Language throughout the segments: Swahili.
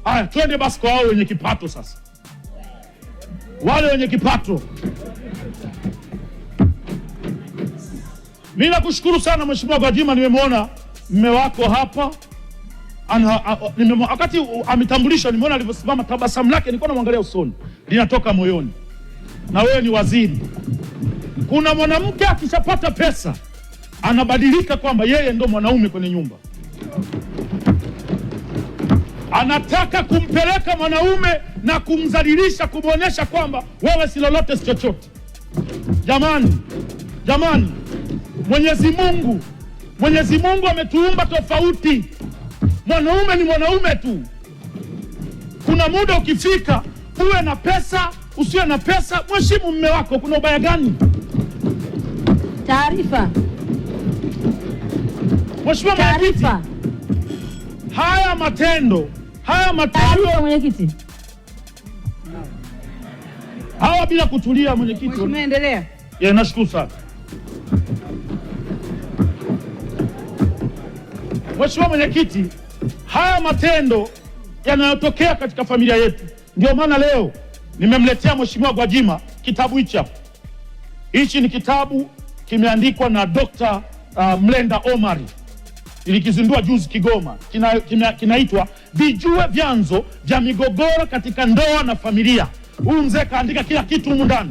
Haya, twende basi kwa wale wenye kipato sasa. Wale wenye kipato. Mimi nakushukuru sana Mheshimiwa Gwajima, nimemwona mme wako hapa. Wakati ametambulishwa nimeona alivyosimama, tabasamu lake nilikuwa namwangalia usoni, linatoka moyoni. Na wewe ni waziri. Kuna mwanamke akishapata pesa anabadilika kwamba yeye ndo mwanaume kwenye nyumba. Anataka kumpeleka mwanaume na kumdhalilisha, kumuonyesha kwamba wewe si lolote si chochote. Jamani, Mwenyezi Mungu ametuumba tofauti. Mwanaume ni mwanaume tu. Kuna muda ukifika, uwe na pesa, usiwe na pesa, mheshimu mume wako. Kuna ubaya gani? Taarifa. Mheshimiwa Mwenyekiti, haya matendo mwenyekiti. Hawa bila kutulia mwenyekiti. Mheshimiwa, endelea. Nashukuru sana. Mheshimiwa Mwenyekiti, haya matendo yanayotokea katika familia yetu. Ndio maana leo nimemletea Mheshimiwa Gwajima kitabu hichi hapa. Hichi ni kitabu kimeandikwa na Dr. Mlenda Omari. Nilikizindua juzi Kigoma. Kinaitwa Vijue Vyanzo vya Migogoro katika Ndoa na Familia. Huyu mzee kaandika kila kitu humu ndani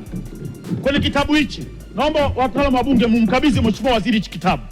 kwenye kitabu hichi. Naomba wataalamu wa bunge mumkabidhi Mheshimiwa Waziri hichi kitabu.